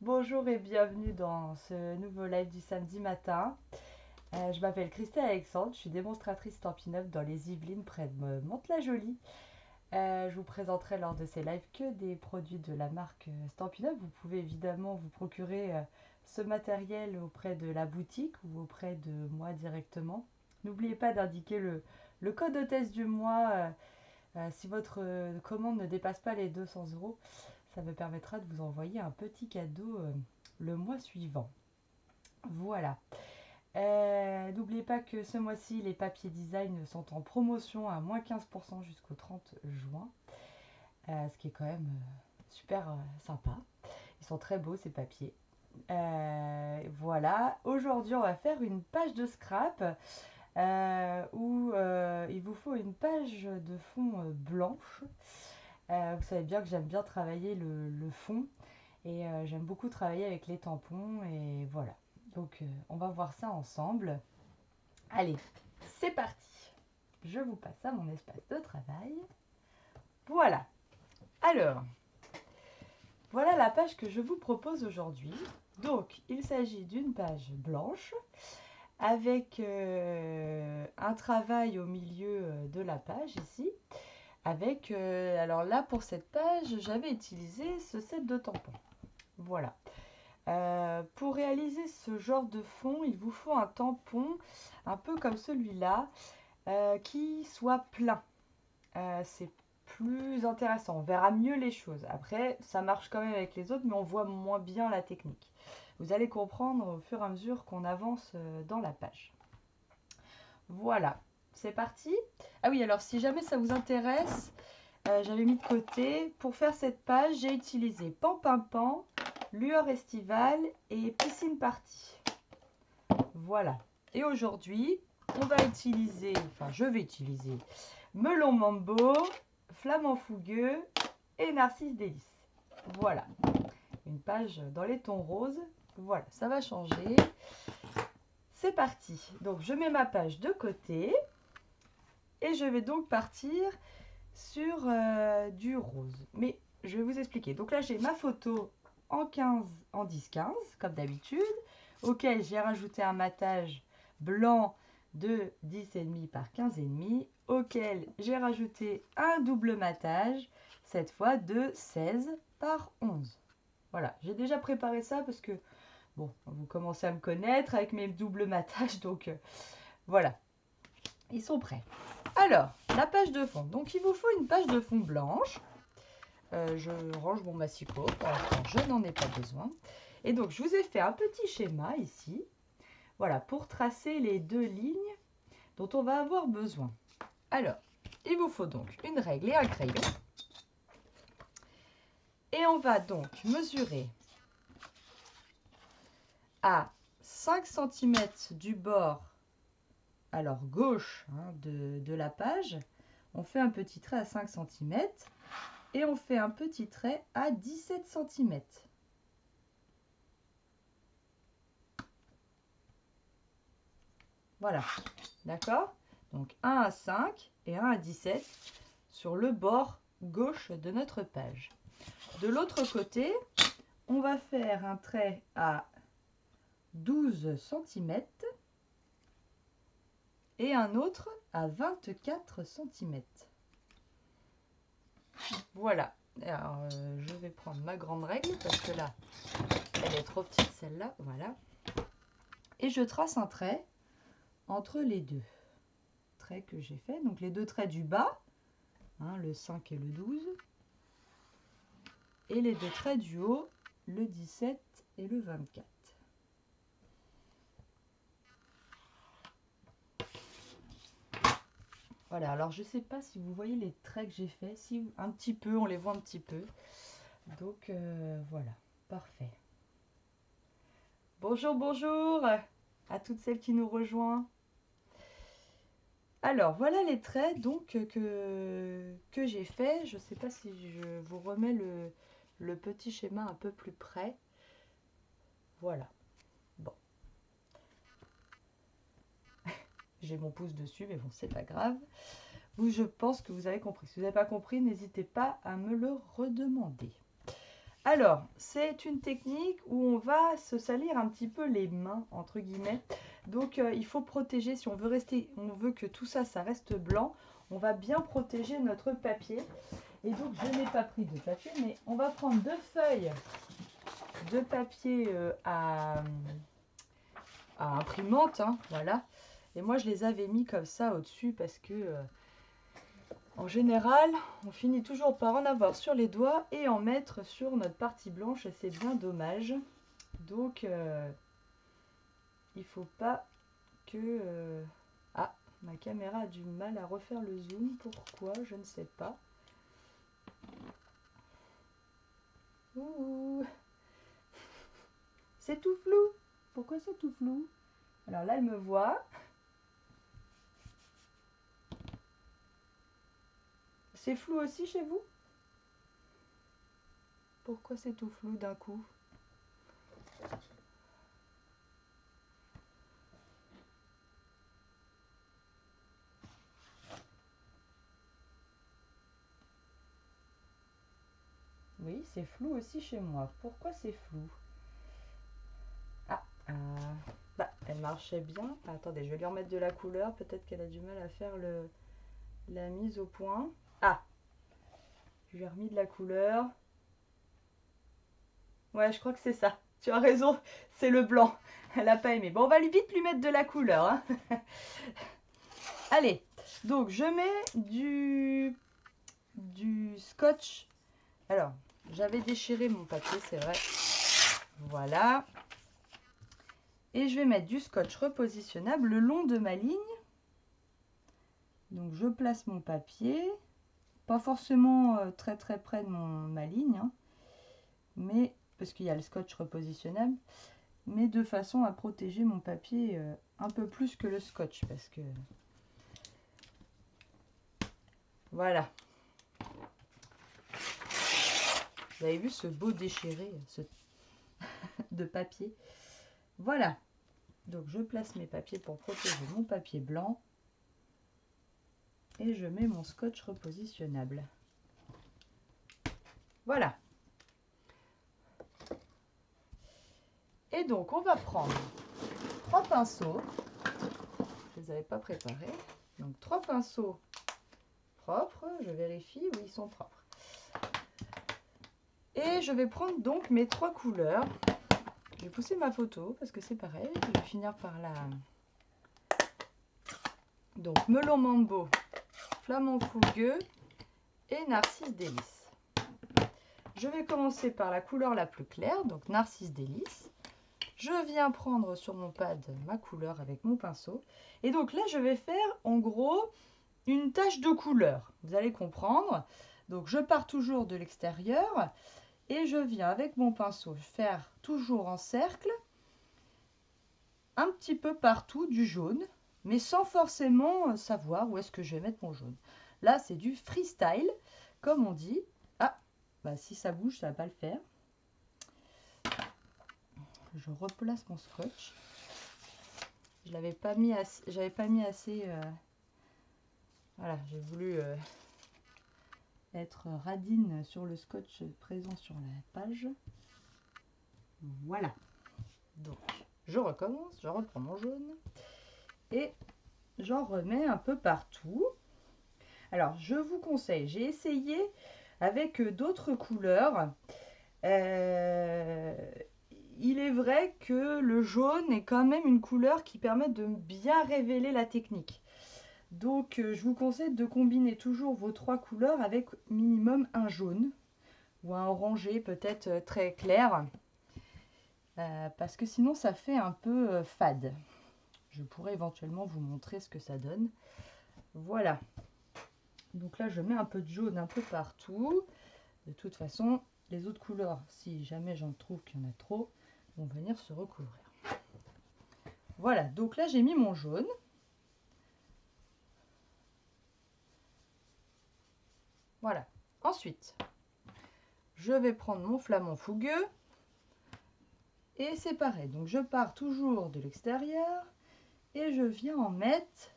Bonjour et bienvenue dans ce nouveau live du samedi matin. Je m'appelle Christelle Alexandre, je suis démonstratrice Stampin' Up dans les Yvelines près de Mantes-la-Jolie. Je vous présenterai lors de ces lives que des produits de la marque Stampin' Up. Vous pouvez évidemment vous procurer ce matériel auprès de la boutique ou auprès de moi directement. N'oubliez pas d'indiquer le code hôtesse du mois si votre commande ne dépasse pas les 200 euros. Ça me permettra de vous envoyer un petit cadeau le mois suivant. Voilà. N'oubliez pas que ce mois-ci, les papiers design sont en promotion à moins 15% jusqu'au 30 juin. Ce qui est quand même super sympa. Ils sont très beaux ces papiers. Voilà. Aujourd'hui, on va faire une page de scrap où il vous faut une page de fond blanche. Vous savez bien que j'aime bien travailler le fond et j'aime beaucoup travailler avec les tampons et voilà. Donc on va voir ça ensemble. Allez, c'est parti. Je vous passe à mon espace de travail. Voilà. Alors, voilà la page que je vous propose aujourd'hui. Donc, il s'agit d'une page blanche avec un travail au milieu de la page ici. Avec, alors là pour cette page, j'avais utilisé ce set de tampons. Voilà. Pour réaliser ce genre de fond, il vous faut un tampon un peu comme celui-là qui soit plein. C'est plus intéressant, on verra mieux les choses. Après, ça marche quand même avec les autres, mais on voit moins bien la technique. Vous allez comprendre au fur et à mesure qu'on avance dans la page. Voilà, c'est parti. Ah oui, alors si jamais ça vous intéresse, j'avais mis de côté, pour faire cette page, j'ai utilisé Pan, Lueur estivale et Piscine party. Voilà. Et aujourd'hui, on va utiliser, enfin je vais utiliser Melon Mambo, Flamand fougueux et Narcisse délice. Voilà. Une page dans les tons roses. Voilà, ça va changer. C'est parti. Donc je mets ma page de côté et je vais donc partir sur du rose. Mais je vais vous expliquer. Donc là, j'ai ma photo en 10-15, comme d'habitude, auquel j'ai rajouté un matage blanc de 10,5 par 15,5, auquel j'ai rajouté un double matage, cette fois de 16 par 11. Voilà, j'ai déjà préparé ça parce que, bon, vous commencez à me connaître avec mes doubles matages, donc voilà, ils sont prêts. Alors, la page de fond. Donc, il vous faut une page de fond blanche. Je range mon massicot. Pour l'instant, je n'en ai pas besoin. Et donc, je vous ai fait un petit schéma ici. Voilà, pour tracer les deux lignes dont on va avoir besoin. Alors, il vous faut donc une règle et un crayon. Et on va donc mesurer à 5 cm du bord, alors gauche de la page. On fait un petit trait à 5 cm. Et on fait un petit trait à 17 cm. Voilà, d'accord? Donc 1 à 5 et 1 à 17 sur le bord gauche de notre page. De l'autre côté, on va faire un trait à 12 cm et un autre à 24 cm. Voilà. Alors, je vais prendre ma grande règle parce que là, elle est trop petite celle-là. Voilà. Et je trace un trait entre les deux traits que j'ai fait. Donc les deux traits du bas, le 5 et le 12. Et les deux traits du haut, le 17 et le 24. Voilà, alors je ne sais pas si vous voyez les traits que j'ai fait, si un petit peu, on les voit un petit peu. Donc voilà, parfait. Bonjour, bonjour à toutes celles qui nous rejoignent. Alors voilà les traits donc que j'ai fait. Je ne sais pas si je vous remets le petit schéma un peu plus près. Voilà. Bon. J'ai mon pouce dessus, mais bon, c'est pas grave. Je pense que vous avez compris. Si vous n'avez pas compris, n'hésitez pas à me le redemander. Alors, c'est une technique où on va se salir un petit peu les mains, entre guillemets. Donc, il faut protéger, si on veut on veut que tout ça, ça reste blanc, on va bien protéger notre papier. Et donc, je n'ai pas pris de papier, mais on va prendre 2 feuilles de papier à imprimante, hein, voilà. Et moi, je les avais mis comme ça au-dessus parce que, en général, on finit toujours par en avoir sur les doigts et en mettre sur notre partie blanche, et c'est bien dommage. Donc, il faut pas que... Ah, ma caméra a du mal à refaire le zoom. Pourquoi? Je ne sais pas. Ouh, c'est tout flou. Pourquoi c'est tout flou? Alors là, elle me voit. C'est flou aussi chez vous? Pourquoi c'est tout flou d'un coup? Oui, c'est flou aussi chez moi. Pourquoi c'est flou? Ah, bah, elle marchait bien. Attendez, je vais lui remettre de la couleur. Peut-être qu'elle a du mal à faire la mise au point. Ah, je lui ai remis de la couleur. Ouais, je crois que c'est ça. Tu as raison, c'est le blanc. Elle n'a pas aimé. Bon, on va vite lui mettre de la couleur, hein. Allez, donc je mets du scotch. Alors, j'avais déchiré mon papier, c'est vrai. Voilà. Et je vais mettre du scotch repositionnable le long de ma ligne. Donc je place mon papier, pas forcément très très près de ma ligne, hein, mais parce qu'il y a le scotch repositionnable, mais de façon à protéger mon papier un peu plus que le scotch, parce que voilà. Vous avez vu ce beau déchiré de papier? Voilà. Donc je place mes papiers pour protéger mon papier blanc. Et je mets mon scotch repositionnable. Voilà. Et donc on va prendre 3 pinceaux. Je ne les avais pas préparés. Donc 3 pinceaux propres. Je vérifie, oui, ils sont propres. Et je vais prendre donc mes 3 couleurs. Je vais pousser ma photo parce que c'est pareil. Je vais finir par la... Donc melon mambo, flamant fougueux et narcisse délice. Je vais commencer par la couleur la plus claire, donc narcisse délice. Je viens prendre sur mon pad ma couleur avec mon pinceau. Et donc là, je vais faire en gros une tache de couleur. Vous allez comprendre. Donc je pars toujours de l'extérieur et je viens avec mon pinceau faire toujours en cercle, un petit peu partout du jaune, mais sans forcément savoir où est-ce que je vais mettre mon jaune. Là, c'est du freestyle, comme on dit. Ah, bah si ça bouge, ça va pas le faire. Je replace mon scotch. Je l'avais pas mis assez, j'avais pas mis assez. Voilà, j'ai voulu être radine sur le scotch présent sur la page. Voilà. Donc, je recommence, je reprends mon jaune et j'en remets un peu partout. Alors, je vous conseille, j'ai essayé avec d'autres couleurs. Il est vrai que le jaune est quand même une couleur qui permet de bien révéler la technique. Donc, je vous conseille de combiner toujours vos 3 couleurs avec minimum un jaune ou un orangé peut-être très clair. Parce que sinon, ça fait un peu fade. Je pourrais éventuellement vous montrer ce que ça donne. Voilà. Donc là, je mets un peu de jaune un peu partout. De toute façon, les autres couleurs, si jamais j'en trouve qu'il y en a trop, vont venir se recouvrir. Voilà, donc là, j'ai mis mon jaune. Voilà. Ensuite, je vais prendre mon flamant fougueux. Et c'est pareil. Donc, je pars toujours de l'extérieur. Et je viens en mettre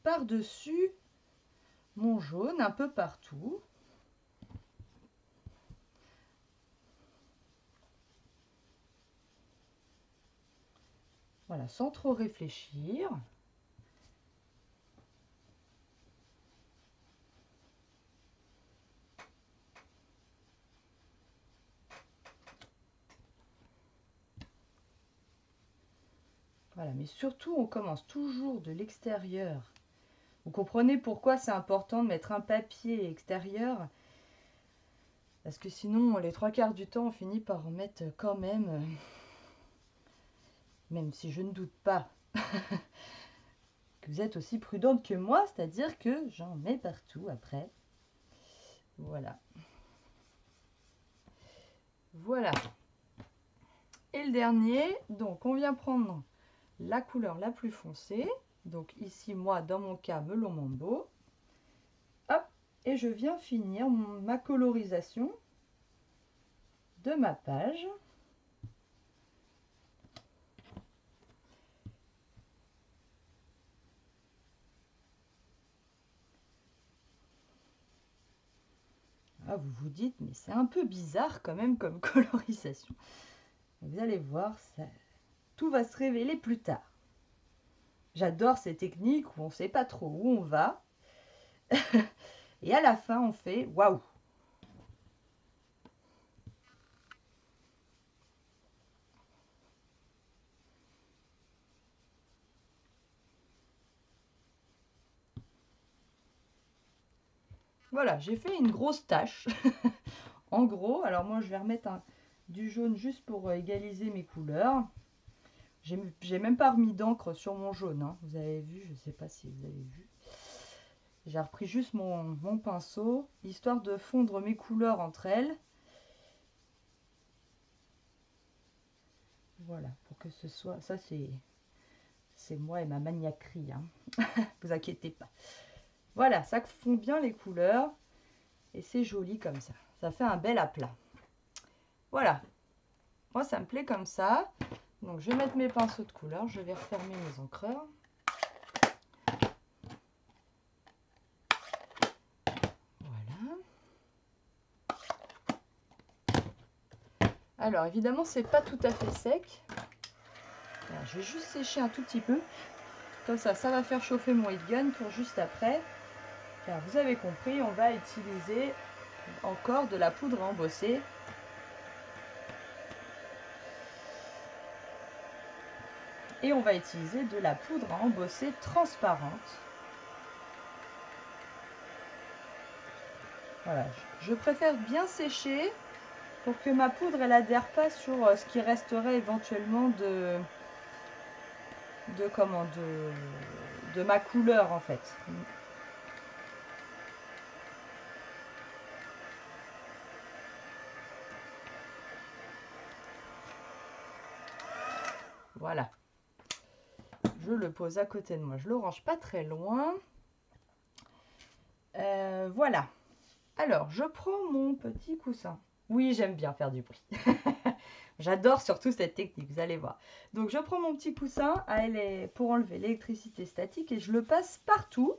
par-dessus mon jaune un peu partout. Voilà, sans trop réfléchir. Voilà, mais surtout, on commence toujours de l'extérieur. Vous comprenez pourquoi c'est important de mettre un papier extérieur? Parce que sinon, les 3/4 du temps, on finit par en mettre quand même. Même si je ne doute pas que vous êtes aussi prudente que moi, c'est-à-dire que j'en mets partout après. Voilà. Voilà. Et le dernier, donc on vient prendre la couleur la plus foncée. Donc ici, moi, dans mon cas, Melon Mambo. Hop, et je viens finir ma colorisation de ma page. Ah, vous vous dites, mais c'est un peu bizarre quand même comme colorisation. Vous allez voir, ça, tout va se révéler plus tard. J'adore ces techniques où on ne sait pas trop où on va. Et à la fin, on fait waouh! Voilà, j'ai fait une grosse tache. En gros, alors moi je vais remettre du jaune juste pour égaliser mes couleurs. J'ai même pas remis d'encre sur mon jaune, hein. Vous avez vu, je ne sais pas si vous avez vu. J'ai repris juste mon pinceau, histoire de fondre mes couleurs entre elles. Voilà, pour que ce soit... Ça, c'est moi et ma maniaquerie, hein. Vous inquiétez pas. Voilà, ça fond bien les couleurs. Et c'est joli comme ça. Ça fait un bel aplat. Voilà. Moi, ça me plaît comme ça. Donc, je vais mettre mes pinceaux de couleur. Je vais refermer mes encreurs. Voilà. Alors, évidemment, c'est pas tout à fait sec. Alors, je vais juste sécher un tout petit peu. Comme ça, ça va faire chauffer mon heat gun pour juste après. Car vous avez compris, on va utiliser encore de la poudre à embosser. Et on va utiliser de la poudre à embosser transparente. Voilà, je préfère bien sécher pour que ma poudre elle adhère pas sur ce qui resterait éventuellement de ma couleur en fait. Voilà. Je le pose à côté de moi. Je le range pas très loin. Voilà. Alors, je prends mon petit coussin. Oui, j'aime bien faire du bruit. J'adore surtout cette technique, vous allez voir. Donc, je prends mon petit coussin pour enlever l'électricité statique et je le passe partout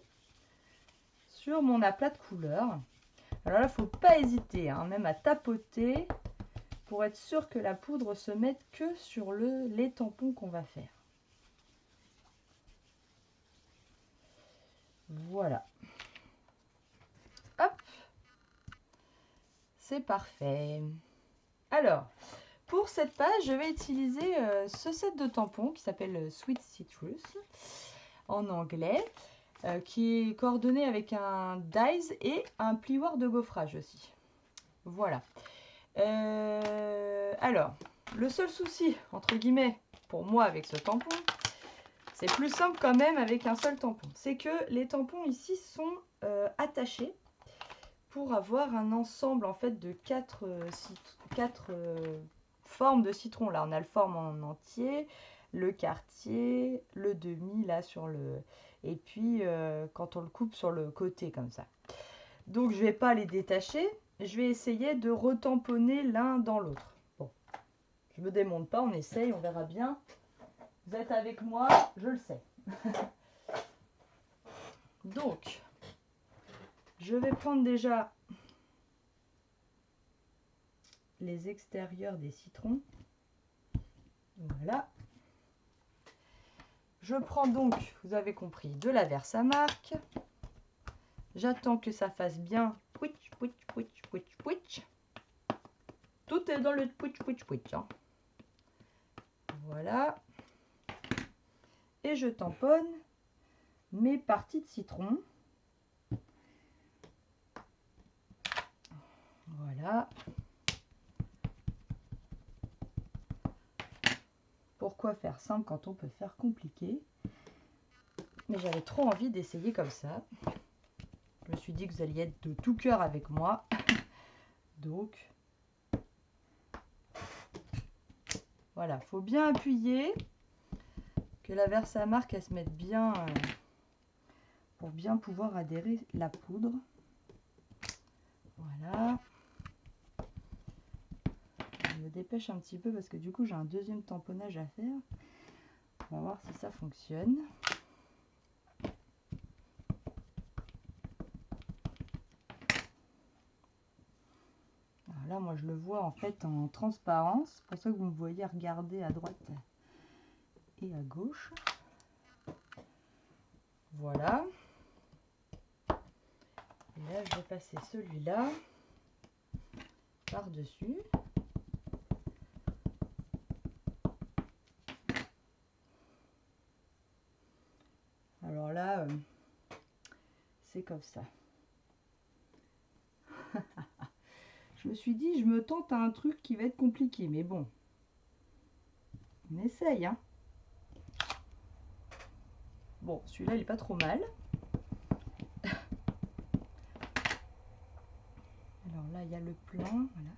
sur mon aplat de couleurs. Alors là, il ne faut pas hésiter, hein, même à tapoter pour être sûr que la poudre se mette que sur les tampons qu'on va faire. Voilà. Hop. C'est parfait. Alors, pour cette page, je vais utiliser ce set de tampons qui s'appelle Sweet Citrus en anglais, qui est coordonné avec un dies et un plioir de gaufrage aussi. Voilà. Alors, le seul souci, entre guillemets, pour moi avec ce tampon, c'est plus simple quand même avec un seul tampon. C'est que les tampons ici sont attachés pour avoir un ensemble en fait de 4 formes de citron. Là, on a le forme en entier, le quartier, le demi là sur le... Et puis quand on le coupe sur le côté comme ça. Donc je vais pas les détacher. Je vais essayer de retamponner l'un dans l'autre. Bon, je me démonte pas, on essaye, on verra bien. Vous êtes avec moi, je le sais. Donc, je vais prendre déjà les extérieurs des citrons. Voilà. Je prends donc, vous avez compris, de la Versamark. J'attends que ça fasse bien pouitch, pouitch, pouitch, pouitch, pouitch. Tout est dans le pouitch, pouitch, pouitch. Hein. Voilà. Et je tamponne mes parties de citron. Voilà. Pourquoi faire simple quand on peut faire compliqué? Mais j'avais trop envie d'essayer comme ça. Je me suis dit que vous alliez être de tout cœur avec moi. Donc, voilà, faut bien appuyer. Que la Versamark, elle se mette bien pour bien pouvoir adhérer la poudre. Voilà. Je me dépêche un petit peu parce que du coup, j'ai un deuxième tamponnage à faire. On va voir si ça fonctionne. Alors là, moi, je le vois en fait en transparence. C'est pour ça que vous me voyez regarder à droite et à gauche. Voilà. Et là, je vais passer celui-là par-dessus. Alors là, c'est comme ça. Je me suis dit, je me tente à un truc qui va être compliqué, mais bon, on essaye, hein. Bon, celui-là, il est pas trop mal. Alors là, il y a le plein, voilà.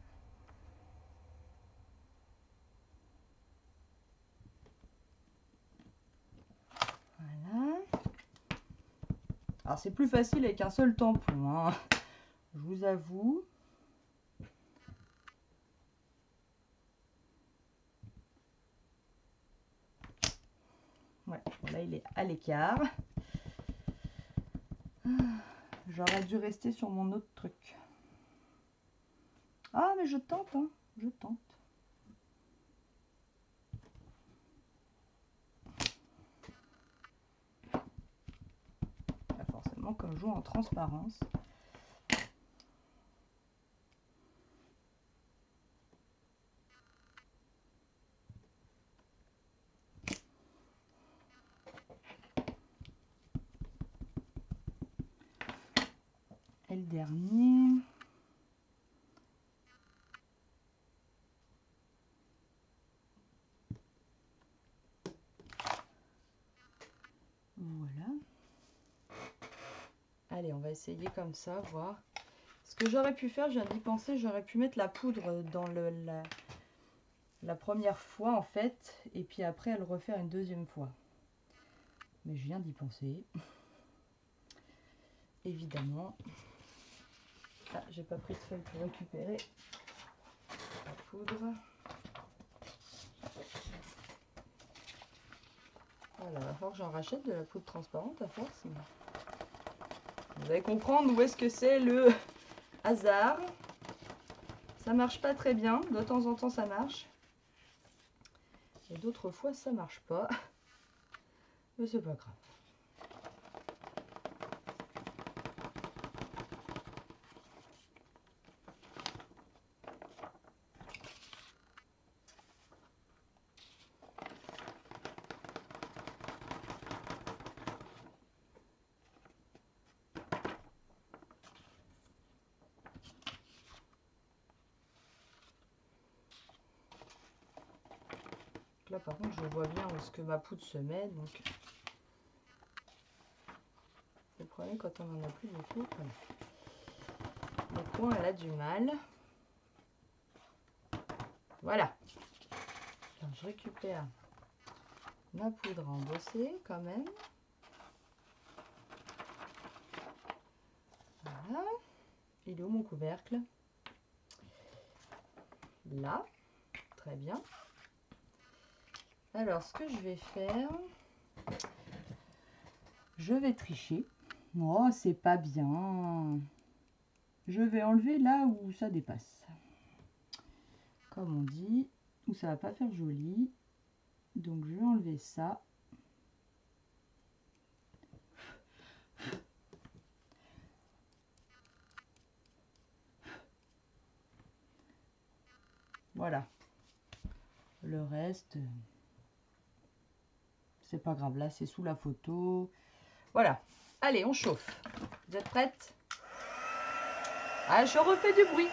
Voilà. Alors, c'est plus facile avec un seul tampon, hein. Je vous avoue. Ouais, là, il est à l'écart. J'aurais dû rester sur mon autre truc. Ah, mais je tente, hein. Je tente. Pas forcément comme je joue en transparence. Et le dernier. Voilà. Allez, on va essayer comme ça, voir. Ce que j'aurais pu faire, je viens d'y penser, j'aurais pu mettre la poudre dans la première fois en fait, et puis après le refaire une deuxième fois. Mais je viens d'y penser. Évidemment. Ah, j'ai pas pris de feuille pour récupérer la poudre. Voilà, il va falloir que j'en rachète de la poudre transparente à force. Vous allez comprendre où est-ce que c'est le hasard. Ça marche pas très bien, de temps en temps ça marche. Et d'autres fois ça marche pas. Mais c'est pas grave. Là par contre je vois bien où est-ce que ma poudre se met, donc le problème quand on en a plus beaucoup, voilà. Le coin elle a du mal. Voilà. Alors, je récupère ma poudre embossée quand même. Voilà. Il est où mon couvercle? Là. Très bien. Alors ce que je vais faire, je vais tricher. Oh, c'est pas bien. Je vais enlever là où ça dépasse. Comme on dit, où ça va pas faire joli. Donc je vais enlever ça. Voilà. Le reste, c'est pas grave. Là, c'est sous la photo. Voilà. Allez, on chauffe. Vous êtes prêtes? Ah, je refais du bruit.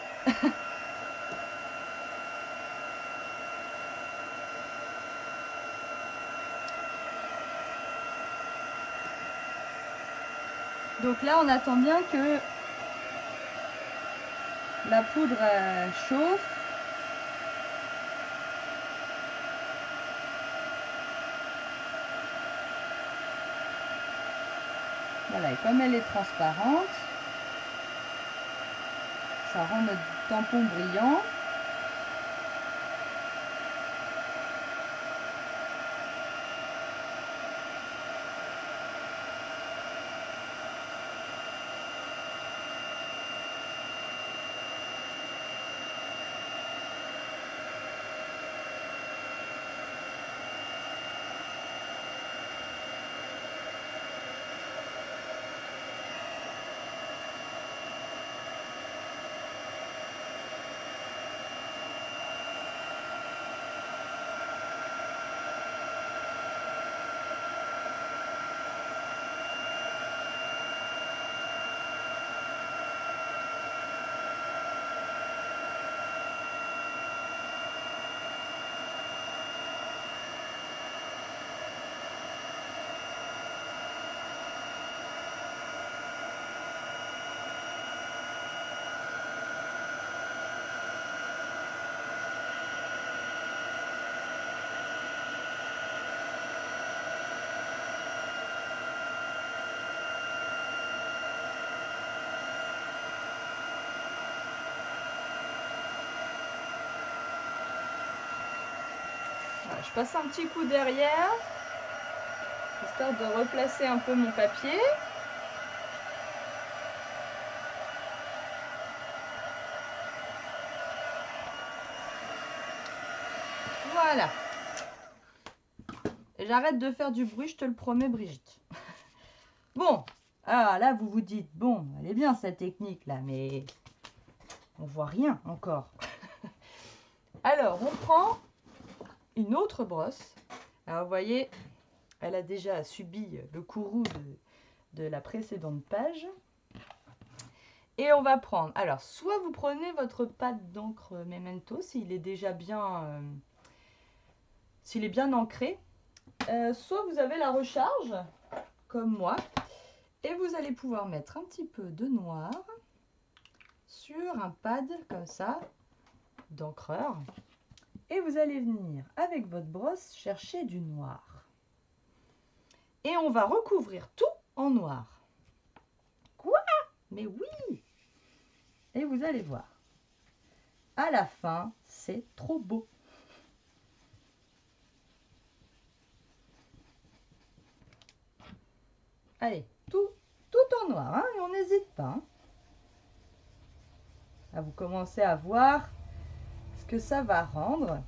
Donc là, on attend bien que la poudre chauffe. Voilà, et comme elle est transparente, ça rend notre tampon brillant. Voilà, je passe un petit coup derrière, histoire de replacer un peu mon papier. Voilà. Et j'arrête de faire du bruit, je te le promets, Brigitte. Bon, ah là vous vous dites, bon, elle est bien cette technique là, mais on voit rien encore. Alors, on prend une autre brosse. Alors, vous voyez, elle a déjà subi le courroux de la précédente page. Et on va prendre, alors, soit vous prenez votre pâte d'encre Memento, s'il est déjà bien, s'il est bien ancré. Soit vous avez la recharge, comme moi, et vous allez pouvoir mettre un petit peu de noir sur un pad, comme ça, d'encreur. Et vous allez venir, avec votre brosse, chercher du noir. Et on va recouvrir tout en noir. Quoi? Mais oui! Et vous allez voir. À la fin, c'est trop beau. Allez, tout en noir, hein, et on n'hésite pas. Hein. Là, vous commencez à voir ce que ça va rendre.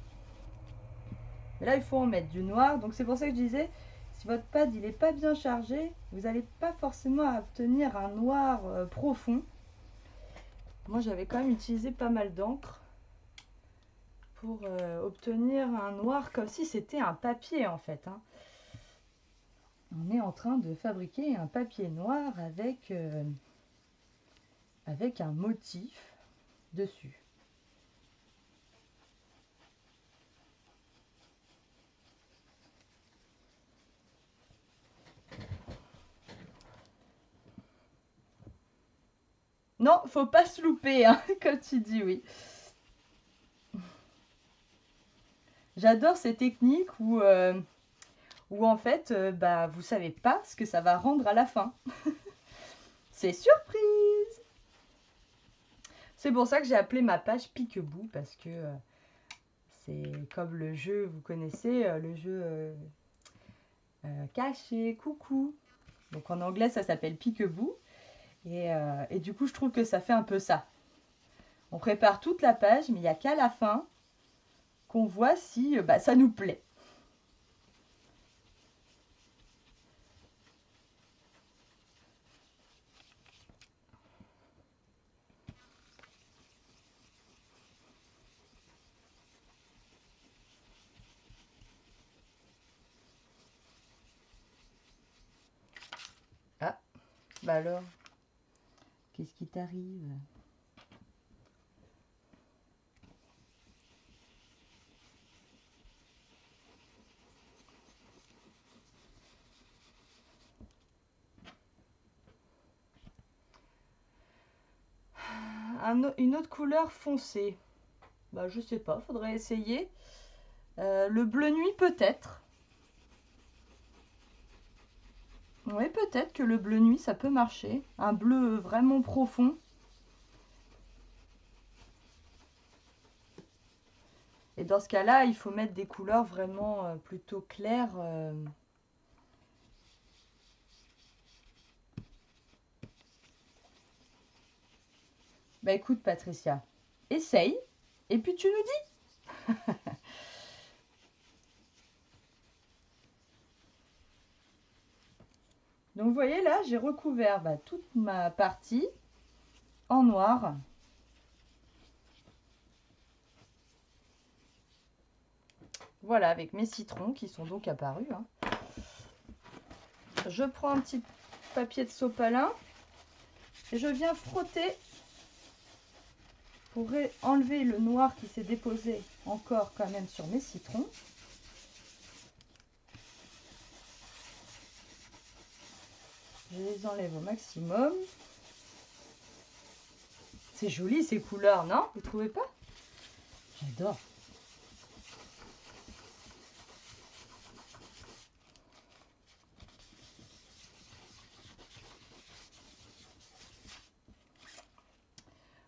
Mais là, il faut en mettre du noir. Donc, c'est pour ça que je disais, si votre pad il n'est pas bien chargé, vous n'allez pas forcément obtenir un noir profond. Moi, j'avais quand même utilisé pas mal d'encre pour obtenir un noir comme si c'était un papier en fait. Hein. On est en train de fabriquer un papier noir avec un motif dessus. Non, faut pas se louper, hein, comme tu dis, oui. J'adore ces techniques où en fait, bah, vous savez pas ce que ça va rendre à la fin. C'est surprise! C'est pour ça que j'ai appelé ma page Pique-Bout, parce que c'est comme le jeu, vous connaissez, le jeu caché, coucou. Donc en anglais, ça s'appelle Pique-Bout. Et du coup, je trouve que ça fait un peu ça. On prépare toute la page, mais il n'y a qu'à la fin qu'on voit si bah, ça nous plaît. Bah alors, qu'est-ce qui t'arrive? Une autre couleur foncée. Bah je sais pas, faudrait essayer. Le bleu nuit peut-être. Oui, peut-être que le bleu nuit ça peut marcher. Un bleu vraiment profond. Et dans ce cas-là, il faut mettre des couleurs vraiment plutôt claires. Bah écoute Patricia, essaye et puis tu nous dis. Donc vous voyez là, j'ai recouvert toute ma partie en noir. Voilà, avec mes citrons qui sont donc apparus. Hein. Je prends un petit papier de sopalin et je viens frotter pour enlever le noir qui s'est déposé encore quand même sur mes citrons. Je les enlève au maximum. C'est joli ces couleurs, non? Vous trouvez pas? J'adore.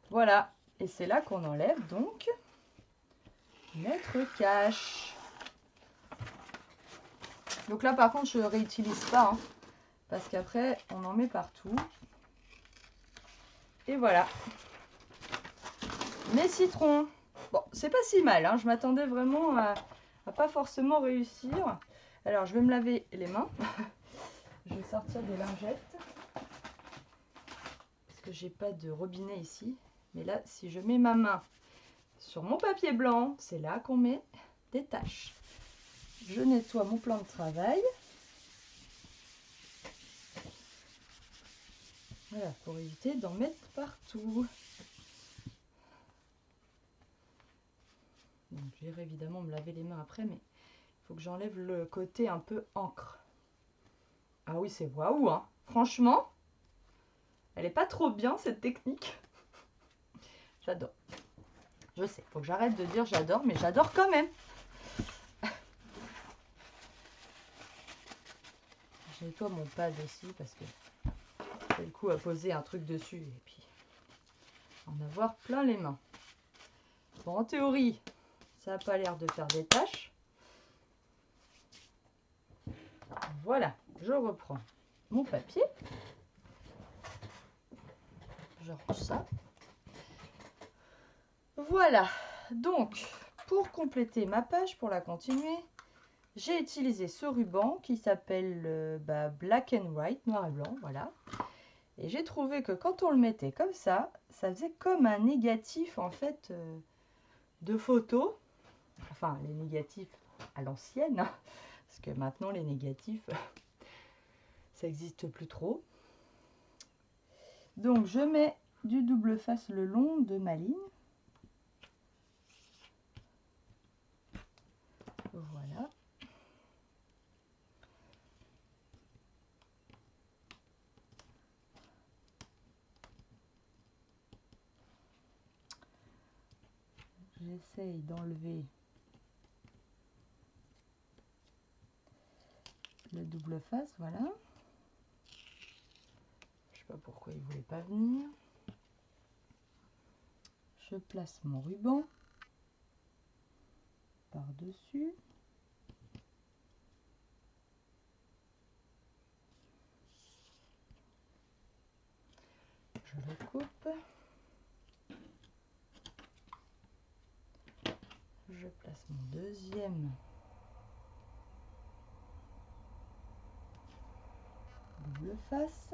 Voilà. Et c'est là qu'on enlève donc notre cache. Donc là par contre je ne réutilise pas. Hein, parce qu'après on en met partout. Et voilà. Mes citrons. Bon, c'est pas si mal. Hein, je m'attendais vraiment à pas forcément réussir. Alors je vais me laver les mains. Je vais sortir des lingettes. Parce que j'ai pas de robinet ici. Mais là, si je mets ma main sur mon papier blanc, c'est là qu'on met des taches. Je nettoie mon plan de travail. Voilà, pour éviter d'en mettre partout. Donc, je vais évidemment me laver les mains après, mais il faut que j'enlève le côté un peu encre. Ah oui, c'est waouh, hein. Franchement, elle est pas trop bien cette technique. J'adore. Je sais, faut que j'arrête de dire j'adore, mais j'adore quand même. Je nettoie mon pad aussi parce que j'ai le coup à poser un truc dessus et puis en avoir plein les mains. Bon, en théorie, ça n'a pas l'air de faire des taches. Voilà, je reprends mon papier. Je range ça. Voilà, donc pour compléter ma page, pour la continuer, j'ai utilisé ce ruban qui s'appelle Black and White, noir et blanc, voilà. Et j'ai trouvé que quand on le mettait comme ça faisait comme un négatif en fait de photos. Enfin, les négatifs à l'ancienne, hein, parce que maintenant les négatifs, ça n'existe plus trop. Donc je mets du double face le long de ma ligne. Voilà. J'essaye d'enlever le double face, voilà. Je sais pas pourquoi il voulait pas venir. Je place mon ruban par-dessus. Je le coupe. Je place mon deuxième double face.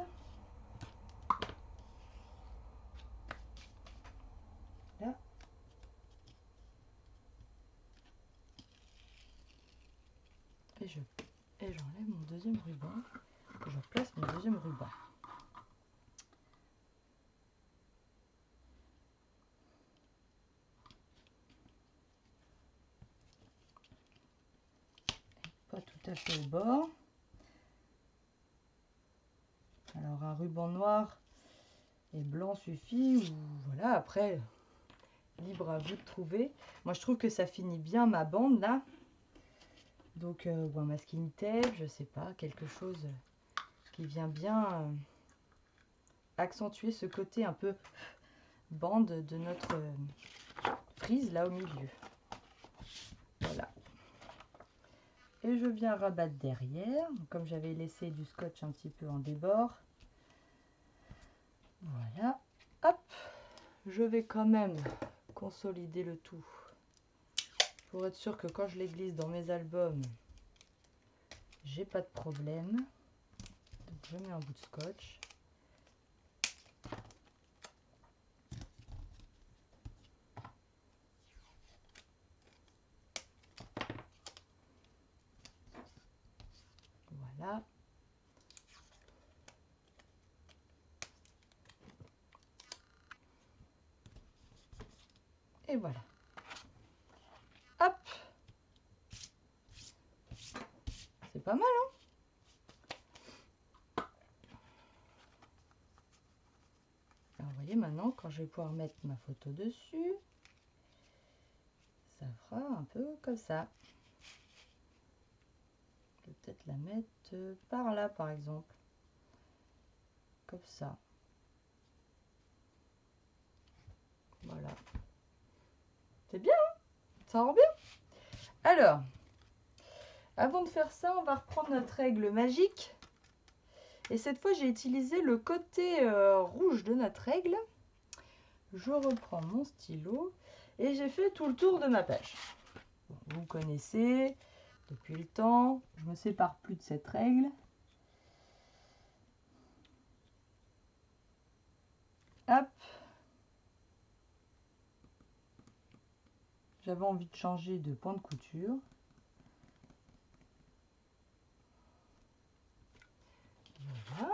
Là. Et j'enlève mon deuxième ruban. Je place mon deuxième ruban. tout à fait au bord. Alors un ruban noir et blanc suffit, ou voilà, après, libre à vous de trouver. Moi je trouve que ça finit bien ma bande là. Donc, ou un masking tape, je sais pas, quelque chose qui vient bien accentuer ce côté un peu bande de notre frise là au milieu. Voilà. Et je viens rabattre derrière, comme j'avais laissé du scotch un petit peu en débord. Voilà, hop, je vais quand même consolider le tout pour être sûr que quand je les glisse dans mes albums, j'ai pas de problème. Donc je mets un bout de scotch. Voilà. Et voilà. Hop. C'est pas mal, hein? Alors, vous voyez, maintenant, quand je vais pouvoir mettre ma photo dessus, ça fera un peu comme ça. Je vais peut-être la mettre par là, par exemple. Comme ça. Voilà. C'est bien, hein? Ça rend bien. Alors, avant de faire ça, on va reprendre notre règle magique. Et cette fois, j'ai utilisé le côté rouge de notre règle. Je reprends mon stylo et j'ai fait tout le tour de ma page. Bon, vous connaissez depuis le temps, je ne me sépare plus de cette règle. Hop. J'avais envie de changer de point de couture. Voilà.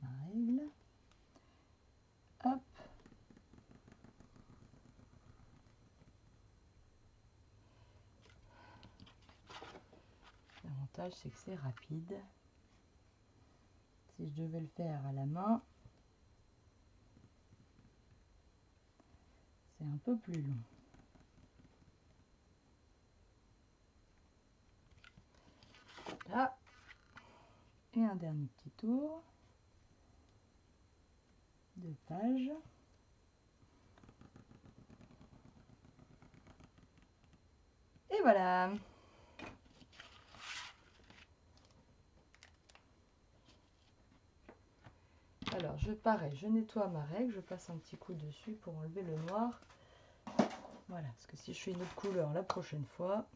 Ma règle. Hop. L'avantage, c'est que c'est rapide. Si je devais le faire à la main, c'est un peu plus long. Là. Et un dernier petit tour de page. Et voilà. Alors, pareil, je nettoie ma règle, je passe un petit coup dessus pour enlever le noir. Voilà, parce que si je fais une autre couleur la prochaine fois.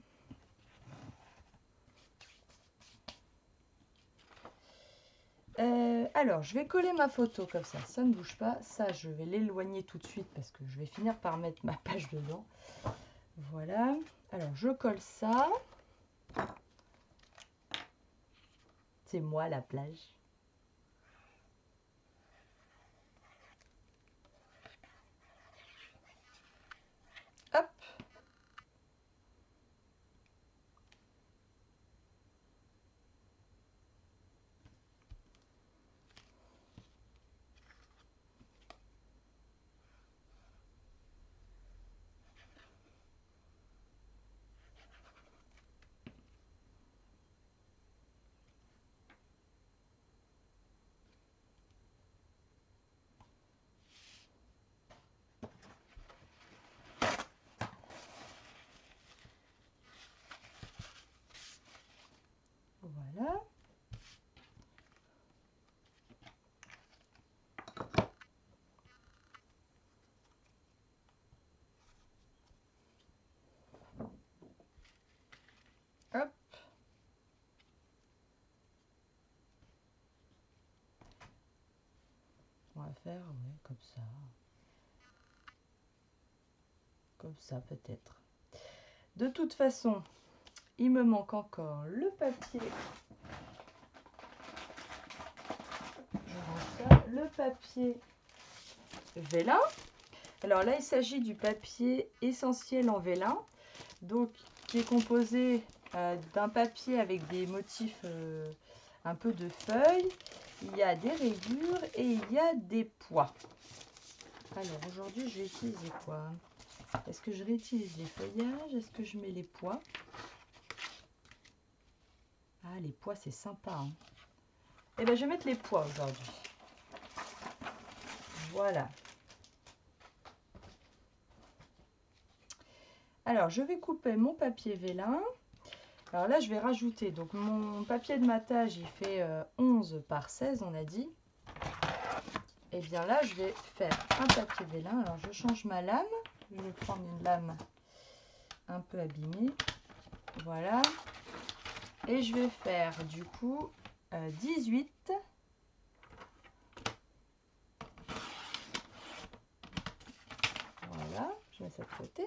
Alors, je vais coller ma photo comme ça ne bouge pas. Ça, je vais l'éloigner tout de suite parce que je vais finir par mettre ma page dedans. Voilà. Alors, je colle ça. C'est moi la plage. Hop. Voilà. Hop. On va faire comme ça. Comme ça peut-être. De toute façon, il me manque encore le papier. Je range ça. Le papier vélin. Alors là, il s'agit du papier essentiel en vélin, donc qui est composé d'un papier avec des motifs un peu de feuilles. Il y a des rayures et il y a des pois. Alors aujourd'hui, je vais utiliser quoi? Est-ce que je réutilise les feuillages? Est-ce que je mets les pois? Ah, les pois, c'est sympa, hein. Eh bien, je vais mettre les pois aujourd'hui. Voilà. Alors, je vais couper mon papier vélin. Alors là, je vais rajouter. Donc, mon papier de matage, il fait 11 par 16, on a dit. Et bien là, je vais faire un papier vélin. Alors, je change ma lame. Je vais prendre une lame un peu abîmée. Voilà. Et je vais faire du coup 18. Voilà, je mets ça de côté.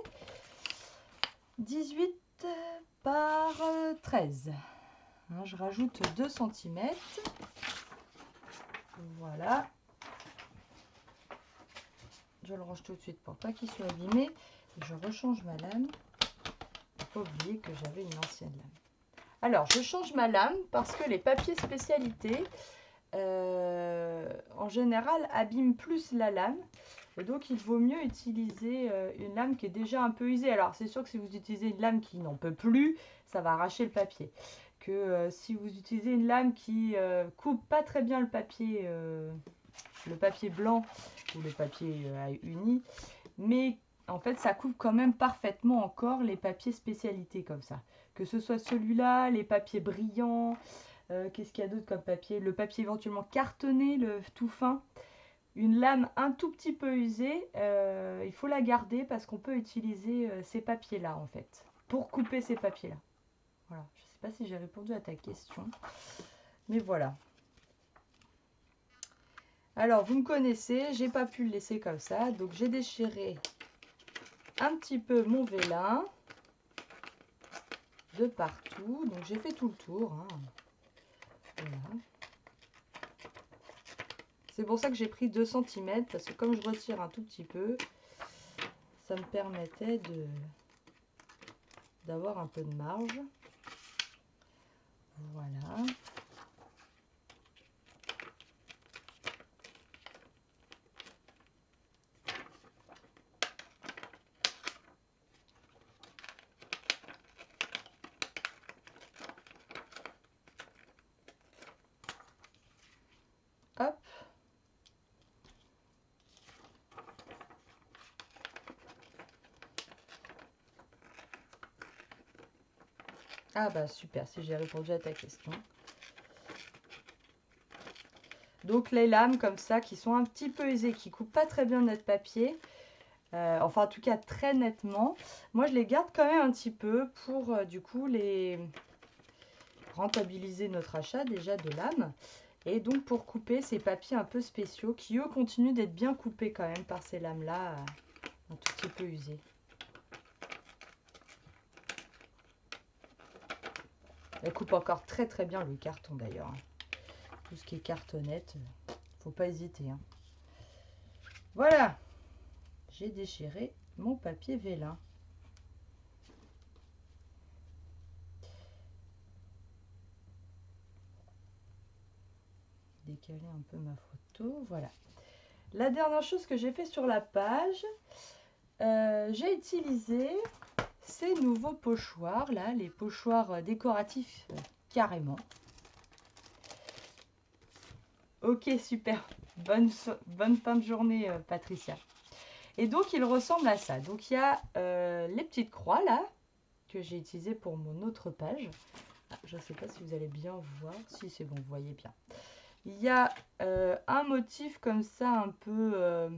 18 par 13. Hein, je rajoute 2 cm. Voilà. Je le range tout de suite pour pas qu'il soit abîmé. Je rechange ma lame. Il ne faut pas oublier que j'avais une ancienne lame. Alors, je change ma lame parce que les papiers spécialités, en général, abîment plus la lame. Et donc, il vaut mieux utiliser une lame qui est déjà un peu usée. Alors, c'est sûr que si vous utilisez une lame qui n'en peut plus, ça va arracher le papier. Que si vous utilisez une lame qui coupe pas très bien le papier blanc ou le papier uni, mais en fait, ça coupe quand même parfaitement encore les papiers spécialités comme ça. Que ce soit celui-là, les papiers brillants, qu'est-ce qu'il y a d'autre comme papier? Le papier éventuellement cartonné, le tout fin. Une lame un tout petit peu usée, il faut la garder parce qu'on peut utiliser ces papiers-là en fait, pour couper ces papiers-là. Voilà, je ne sais pas si j'ai répondu à ta question, mais voilà. Alors, vous me connaissez, j'ai pas pu le laisser comme ça, donc j'ai déchiré un petit peu mon vélin de partout. Donc, j'ai fait tout le tour. Hein. Voilà. C'est pour ça que j'ai pris 2 cm, parce que comme je retire un tout petit peu, ça me permettait d'avoir un peu de marge. Voilà. Hop. Ah bah super, si j'ai répondu à ta question. Donc les lames comme ça qui sont un petit peu usées, qui coupent pas très bien notre papier, enfin en tout cas très nettement, moi je les garde quand même un petit peu pour du coup les rentabiliser notre achat déjà de lames. Et donc pour couper ces papiers un peu spéciaux qui eux continuent d'être bien coupés quand même par ces lames là un tout petit peu usées. Elle coupe encore très très bien le carton d'ailleurs. Tout ce qui est cartonnette, faut pas hésiter. Hein. Voilà, j'ai déchiré mon papier vélin. Décaler un peu ma photo, voilà. La dernière chose que j'ai fait sur la page, j'ai utilisé ces nouveaux pochoirs là, les pochoirs décoratifs carrément. Ok, super. Bonne fin de journée, Patricia. Et donc, il ressemble à ça. Donc, il y a les petites croix, là, que j'ai utilisées pour mon autre page. Ah, je ne sais pas si vous allez bien voir. Si, c'est bon, vous voyez bien. Il y a un motif comme ça, un peu...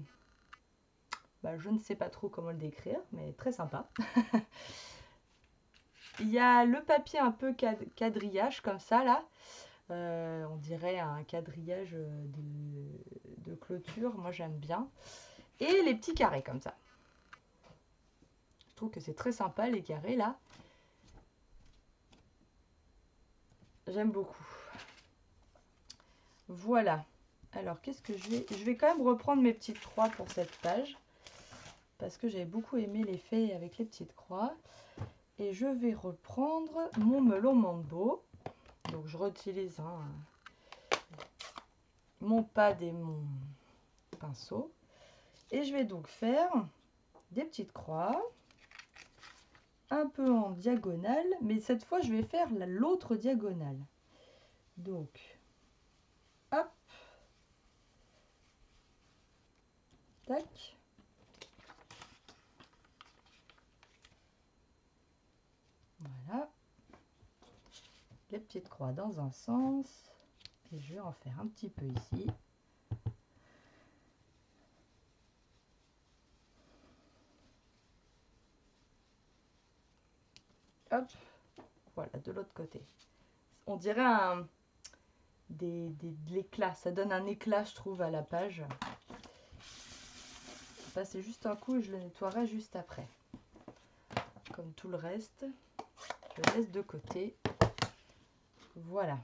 bah, je ne sais pas trop comment le décrire, mais très sympa. Il y a le papier un peu quadrillage, comme ça, là. On dirait un quadrillage de clôture. Moi, j'aime bien. Et les petits carrés comme ça. Je trouve que c'est très sympa les carrés là. J'aime beaucoup. Voilà. Alors qu'est-ce que je vais... Je vais quand même reprendre mes petites croix pour cette page. parce que j'avais beaucoup aimé l'effet avec les petites croix. Et je vais reprendre mon melon Mambo. Donc je réutilise mon pad et mon pinceau. Et je vais donc faire des petites croix, un peu en diagonale, mais cette fois je vais faire l'autre diagonale. Donc, hop, tac. Voilà. Les petites croix dans un sens. Et je vais en faire un petit peu ici. Hop, voilà, de l'autre côté. On dirait de l'éclat. Ça donne un éclat, je trouve, à la page. Ça, c'est juste un coup et je le nettoierai juste après. Comme tout le reste, je le laisse de côté. Voilà.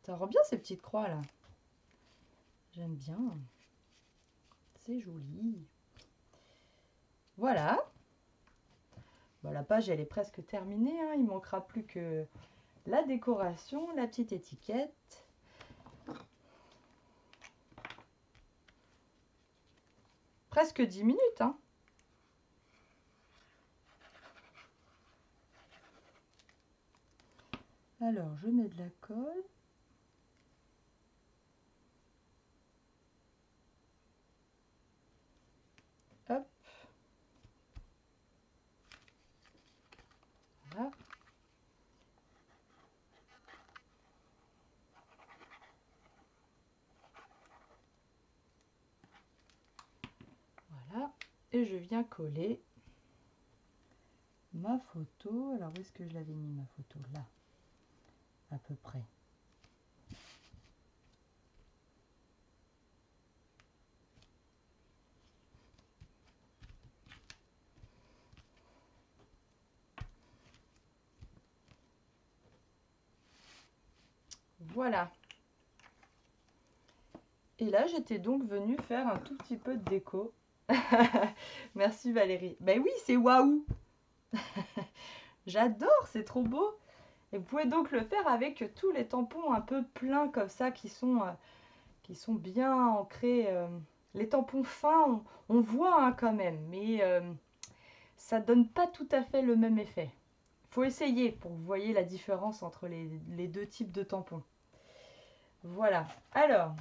Ça rend bien ces petites croix là. J'aime bien. C'est joli. Voilà. Bon, la page elle est presque terminée. Hein. Il ne manquera plus que la décoration, la petite étiquette. Presque 10 minutes. Hein. Alors, je mets de la colle. Hop. Voilà. Voilà. Et je viens coller ma photo. Alors, où est-ce que je l'avais mis ma photo? Là, à peu près. Voilà. Et là, j'étais donc venue faire un tout petit peu de déco. Merci Valérie. Ben oui, c'est waouh. J'adore, c'est trop beau. Et vous pouvez donc le faire avec tous les tampons un peu pleins comme ça qui sont bien ancrés. Les tampons fins, on voit hein, quand même, mais ça donne pas tout à fait le même effet. Faut essayer pour que vous voyez la différence entre les deux types de tampons. Voilà. Alors,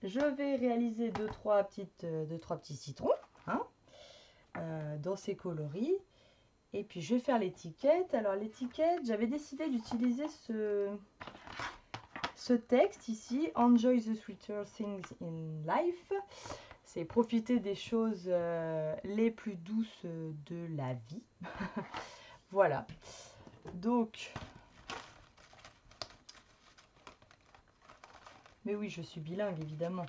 je vais réaliser deux, trois petits citrons hein, dans ces coloris. Et puis, je vais faire l'étiquette. Alors, l'étiquette, j'avais décidé d'utiliser ce texte ici. Enjoy the sweeter things in life. C'est profiter des choses les plus douces de la vie. Voilà. Donc, mais oui, je suis bilingue, évidemment.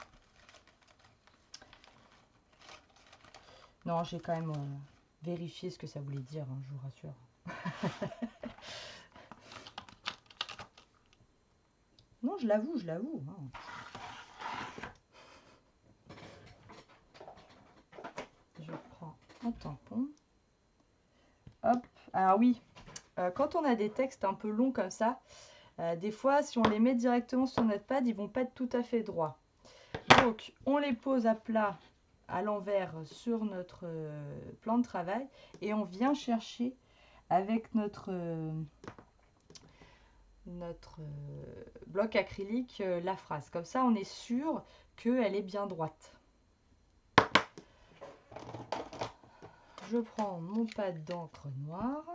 Non, j'ai quand même vérifié ce que ça voulait dire, hein, je vous rassure. Non, je l'avoue, je l'avoue. Hein. Je prends un tampon. Hop. Alors oui, quand on a des textes un peu longs comme ça, des fois, si on les met directement sur notre pad, ils vont pas être tout à fait droits. Donc, on les pose à plat, à l'envers sur notre plan de travail et on vient chercher avec notre bloc acrylique la phrase. Comme ça, on est sûr qu'elle est bien droite. Je prends mon pad d'encre noire.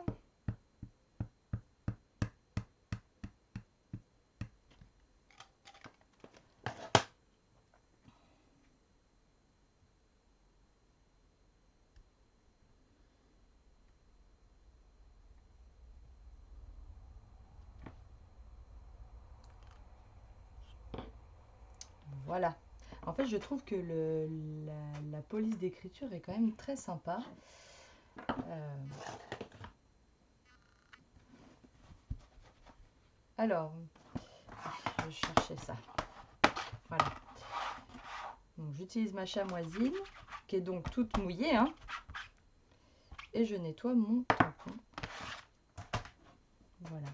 Voilà. En fait, je trouve que la police d'écriture est quand même très sympa. Alors, je cherchais ça. Voilà. Donc, j'utilise ma chamoisine, qui est donc toute mouillée, hein, et je nettoie mon tampon. Voilà.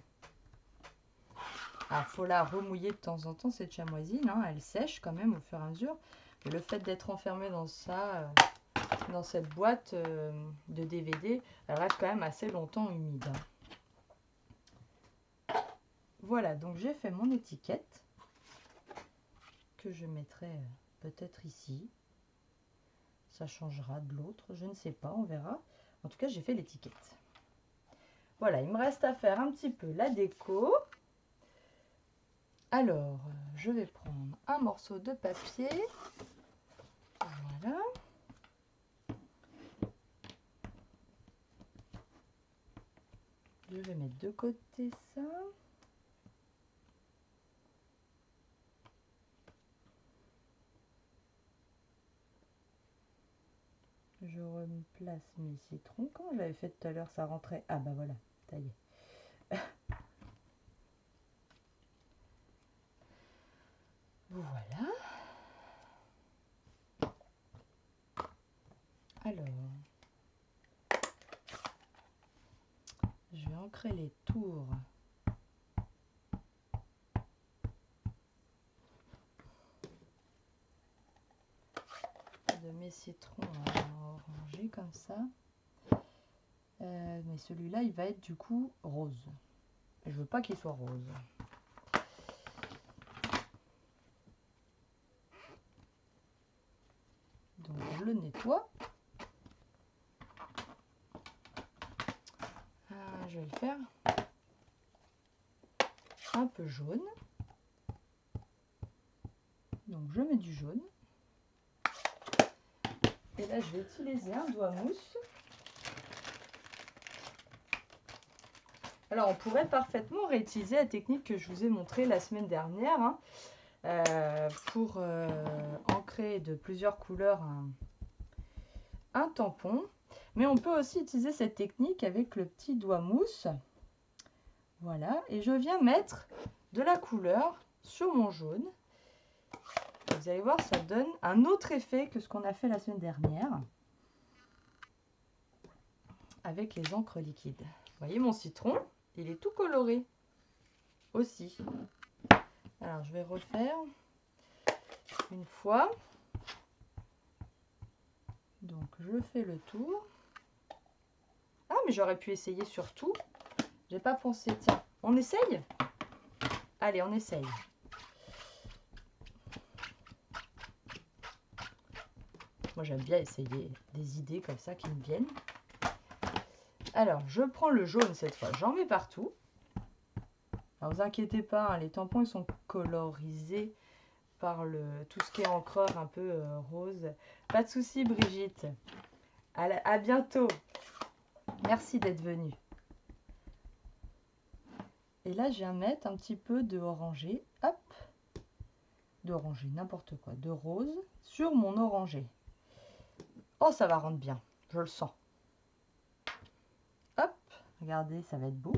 Alors, il faut la remouiller de temps en temps, cette chamoisine, hein, elle sèche quand même au fur et à mesure. Et le fait d'être enfermée dans ça, dans cette boîte de DVD, elle reste quand même assez longtemps humide. Voilà, donc j'ai fait mon étiquette, que je mettrai peut-être ici. Ça changera de l'autre, je ne sais pas, on verra. En tout cas, j'ai fait l'étiquette. Voilà, il me reste à faire un petit peu la déco. Alors, je vais prendre un morceau de papier. Voilà. Je vais mettre de côté ça. Je replace mes citrons. Comment j'avais fait tout à l'heure, ça rentrait. Ah bah voilà, ça y est. Voilà. Alors, je vais ancrer les tours de mes citrons orangés comme ça. Mais celui-là, il va être du coup rose. Je veux pas qu'il soit rose. Donc je le nettoie. Je vais le faire un peu jaune. Donc je mets du jaune. Et là je vais utiliser un doigt mousse. Alors on pourrait parfaitement réutiliser la technique que je vous ai montrée la semaine dernière, hein, pour ancrer de plusieurs couleurs un tampon. Mais on peut aussi utiliser cette technique avec le petit doigt mousse. Voilà, et je viens mettre de la couleur sur mon jaune. Vous allez voir, ça donne un autre effet que ce qu'on a fait la semaine dernière avec les encres liquides. Vous voyez mon citron, il est tout coloré aussi. Alors je vais refaire une fois. Donc je fais le tour. Ah mais j'aurais pu essayer sur tout. J'ai pas pensé. Tiens, on essaye? Allez, on essaye. Moi j'aime bien essayer des idées comme ça qui me viennent. Alors je prends le jaune cette fois, j'en mets partout. Alors vous inquiétez pas, hein, les tampons ils sont colorisés par tout ce qui est encreur un peu rose. Pas de souci Brigitte. À bientôt. Merci d'être venue. Et là je viens mettre un petit peu de orangé. Hop. D'orangé, n'importe quoi. De rose sur mon orangé. Oh ça va rendre bien. Je le sens. Hop. Regardez, ça va être beau.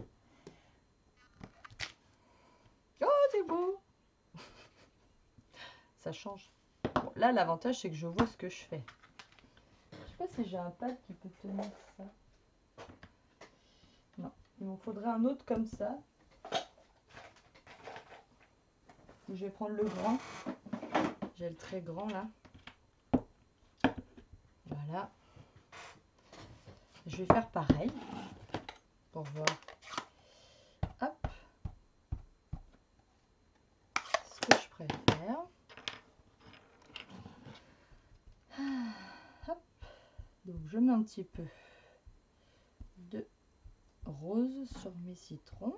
Oh c'est beau. Ça change. Bon, là l'avantage c'est que je vois ce que je fais. Je sais pas si j'ai un pad qui peut tenir ça. Non, il me faudrait un autre comme ça. Je vais prendre le grand. J'ai le très grand là. Voilà. Je vais faire pareil pour voir. Hop. Ce que je préfère. Hop. Donc je mets un petit peu de rose sur mes citrons.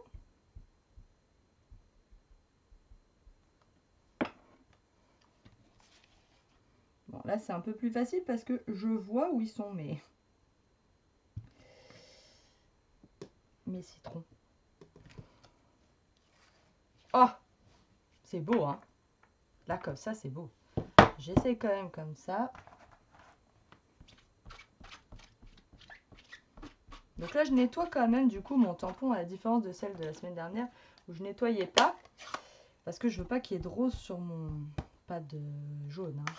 Bon là c'est un peu plus facile parce que je vois où ils sont mes citrons. Oh, c'est beau hein. Là comme ça c'est beau. J'essaie quand même comme ça. Donc là je nettoie quand même du coup mon tampon, à la différence de celle de la semaine dernière où je nettoyais pas parce que je veux pas qu'il y ait de rose sur mon pad jaune, hein.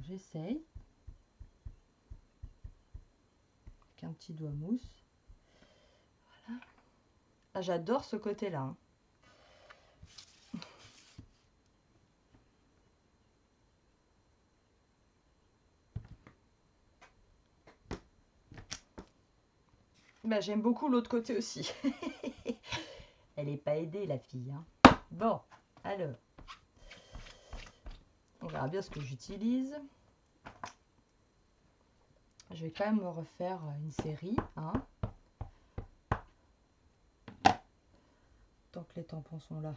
j'essaye. Avec un petit doigt mousse. Voilà. Ah, j'adore ce côté-là. Hein. Bah, j'aime beaucoup l'autre côté aussi. Elle n'est pas aidée, la fille. Hein. Bon, alors. On verra bien ce que j'utilise. Je vais quand même me refaire une série. Hein. Tant que les tampons sont là.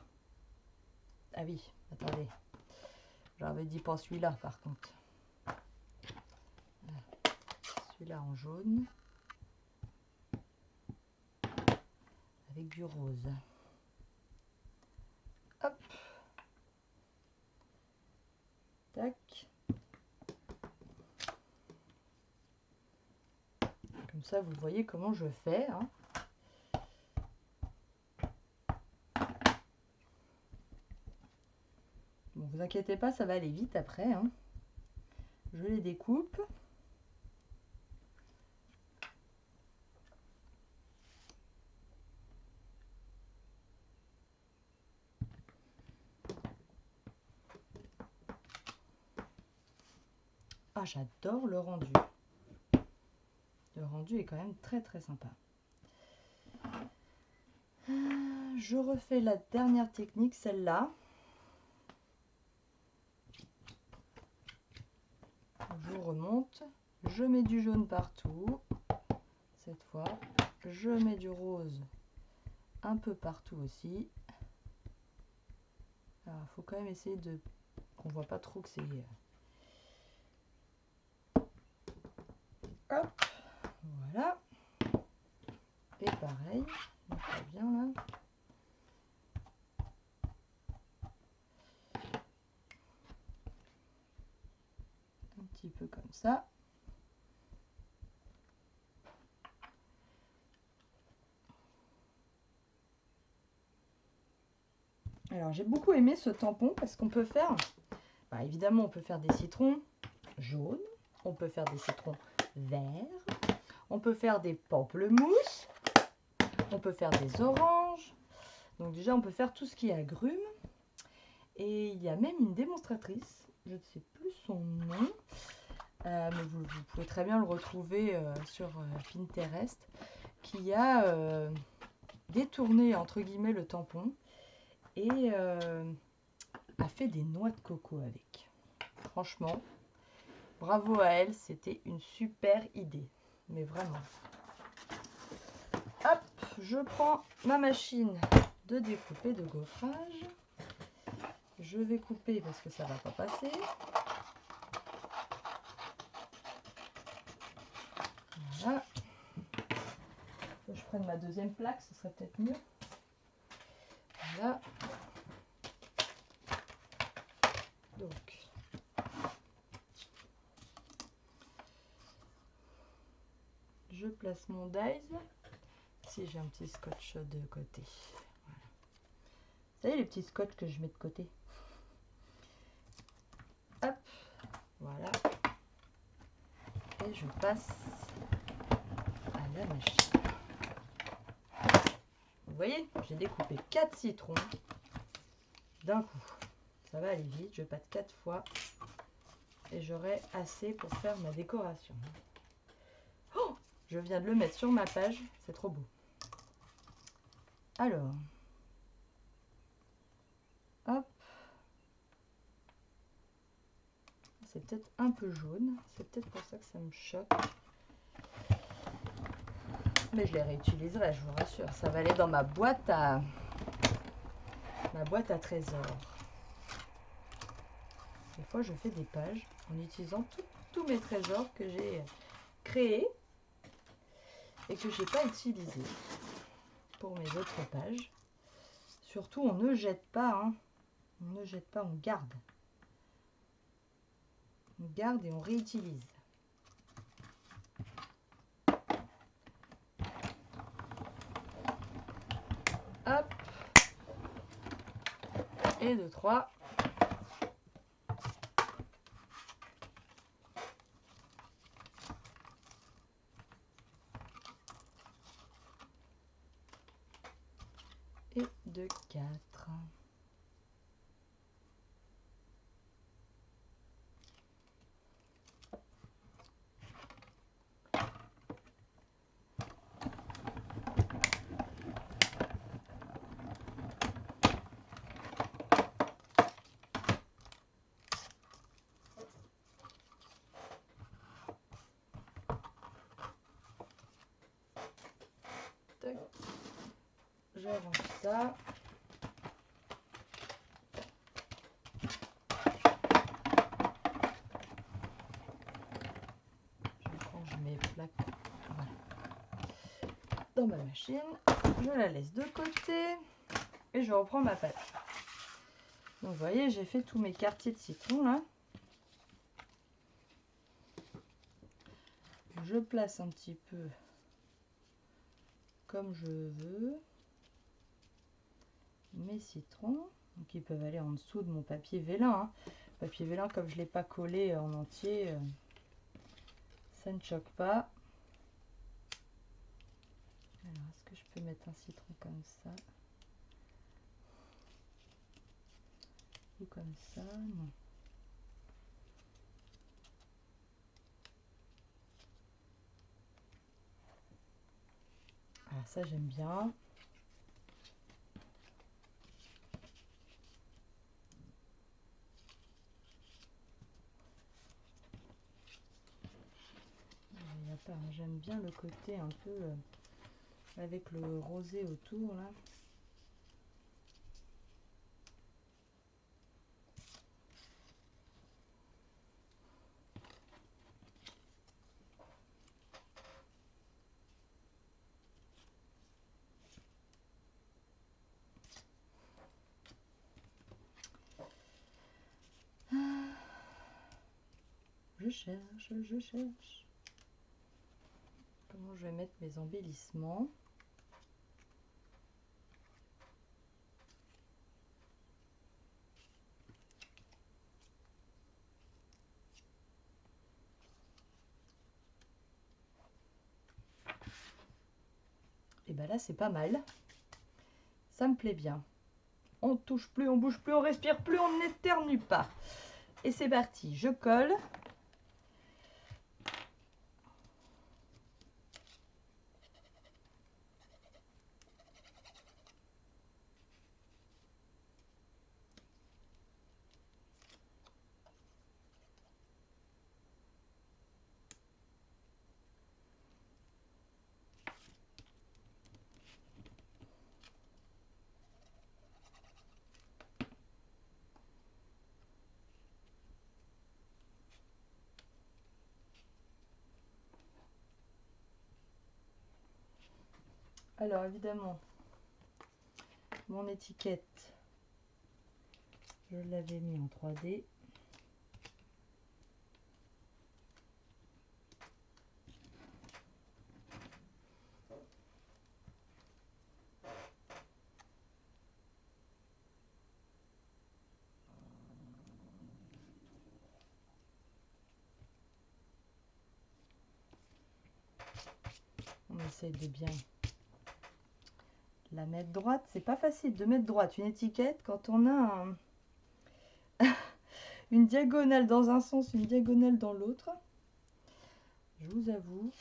Ah oui, attendez. J'avais dit pas celui-là par contre. Celui-là en jaune. Avec du rose. Hop. Tac. Comme ça, vous voyez comment je fais. Hein. Bon, vous inquiétez pas, ça va aller vite après. Hein. Je les découpe. Ah, j'adore le rendu. Le rendu est quand même très très sympa. Je refais la dernière technique, celle-là. Je remonte. Je mets du jaune partout. Cette fois, je mets du rose un peu partout aussi. Il faut quand même essayer de qu'on voit pas trop que c'est... Hop, voilà. Et pareil, on fait bien là. Un petit peu comme ça. Alors j'ai beaucoup aimé ce tampon parce qu'on peut faire, bah, évidemment on peut faire des citrons jaunes, on peut faire des citrons verts, on peut faire des pamplemousses, on peut faire des oranges. Donc déjà on peut faire tout ce qui est agrumes. Et il y a même une démonstratrice, je ne sais plus son nom, mais vous pouvez très bien le retrouver sur Pinterest, qui a détourné entre guillemets le tampon et a fait des noix de coco avec. Franchement, bravo à elle, c'était une super idée, mais vraiment. Hop, je prends ma machine de découpe et de gaufrage. Je vais couper parce que ça ne va pas passer. Voilà. Faut que je prenne ma deuxième plaque, ce serait peut-être mieux. Voilà. Donc, je place mon dies. Si j'ai un petit scotch de côté. Voilà. Vous savez les petits scotch que je mets de côté. Hop, voilà. Et je passe à la machine. Vous voyez, j'ai découpé 4 citrons d'un coup. Ça va aller vite, je pâte 4 fois et j'aurai assez pour faire ma décoration. Oh, je viens de le mettre sur ma page, c'est trop beau. Alors, hop, c'est peut-être un peu jaune, c'est peut-être pour ça que ça me choque. Mais je les réutiliserai, je vous rassure. Ça va aller dans ma boîte à trésors. Des fois, je fais des pages en utilisant tous mes trésors que j'ai créés et que je n'ai pas utilisés pour mes autres pages. Surtout, on ne jette pas, hein. On ne jette pas, on garde. On garde et on réutilise. Hop. Et 2, 3. je range ça. Je range mes plaques voilà, dans ma machine. Je la laisse de côté et je reprends ma pâte. Donc vous voyez, j'ai fait tous mes quartiers de citron là. Je place un petit peu comme je veux mes citrons. Donc ils peuvent aller en dessous de mon papier vélin. Hein. Papier vélin, comme je ne l'ai pas collé en entier, ça ne choque pas. Alors, est-ce que je peux mettre un citron comme ça? Ou comme ça? Non. Ah, ça j'aime bien. Il n'y a pas, j'aime bien le côté un peu avec le rosé autour là. Je cherche. Comment je vais mettre mes embellissements? Et ben là c'est pas mal. Ça me plaît bien. On touche plus, on bouge plus, on respire plus, on n'éternue pas. Et c'est parti, je colle. Alors évidemment, mon étiquette, je l'avais mis en 3D. On essaye de bien la mettre droite. C'est pas facile de mettre droite une étiquette quand on a une diagonale dans un sens, une diagonale dans l'autre. Je vous avoue.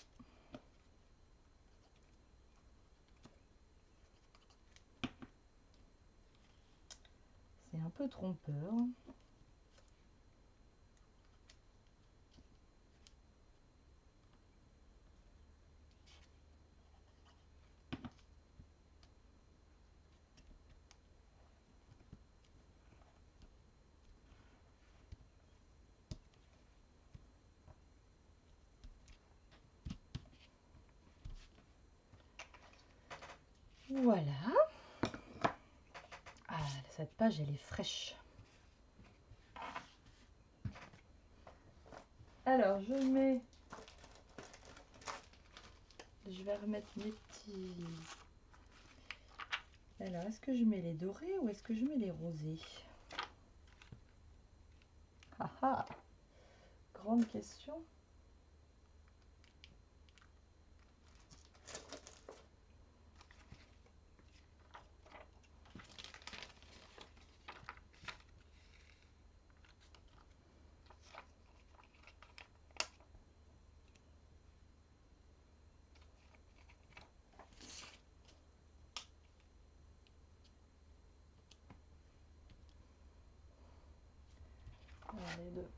C'est un peu trompeur. Voilà. Ah, cette page, elle est fraîche. Alors, je vais remettre mes petits... Alors, est-ce que je mets les dorés ou est-ce que je mets les rosés? Ah ah! Grande question.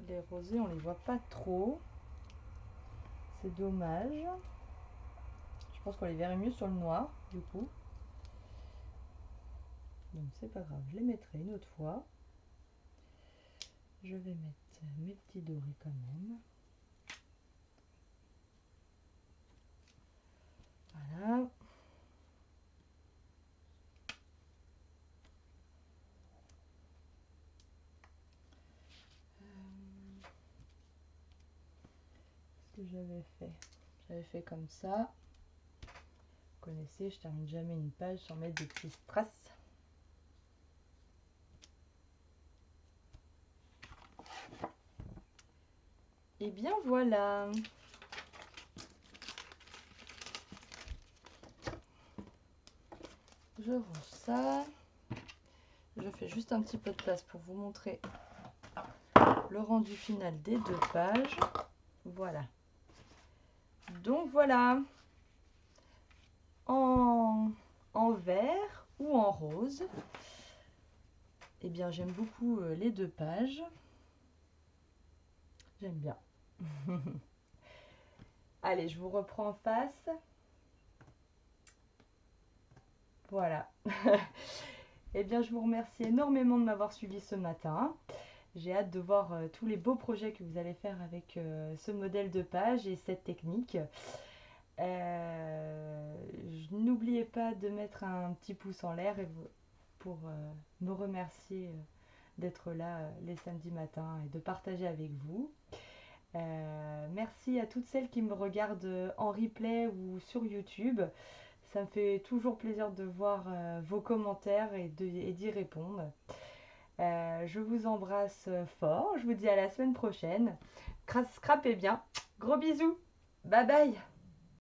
Les rosés, on les voit pas trop. C'est dommage. Je pense qu'on les verrait mieux sur le noir, du coup. Donc c'est pas grave, je les mettrai une autre fois. Je vais mettre mes petits dorés quand même. Voilà. Ce que j'avais fait. J'avais fait comme ça. Vous connaissez, je termine jamais une page sans mettre des petits strass. Et bien voilà. Je range ça. Je fais juste un petit peu de place pour vous montrer le rendu final des 2 pages. Voilà. Donc voilà. En vert ou en rose. Eh bien, j'aime beaucoup les 2 pages. J'aime bien. Allez, je vous reprends en face. Voilà. Eh bien, je vous remercie énormément de m'avoir suivi ce matin. J'ai hâte de voir tous les beaux projets que vous allez faire avec ce modèle de page et cette technique. N'oubliez pas de mettre un petit pouce en l'air pour me remercier d'être là les samedis matins et de partager avec vous. Merci à toutes celles qui me regardent en replay ou sur YouTube. Ça me fait toujours plaisir de voir vos commentaires et d'y répondre. Je vous embrasse fort. Je vous dis à la semaine prochaine. Scrapez bien. Gros bisous. Bye bye.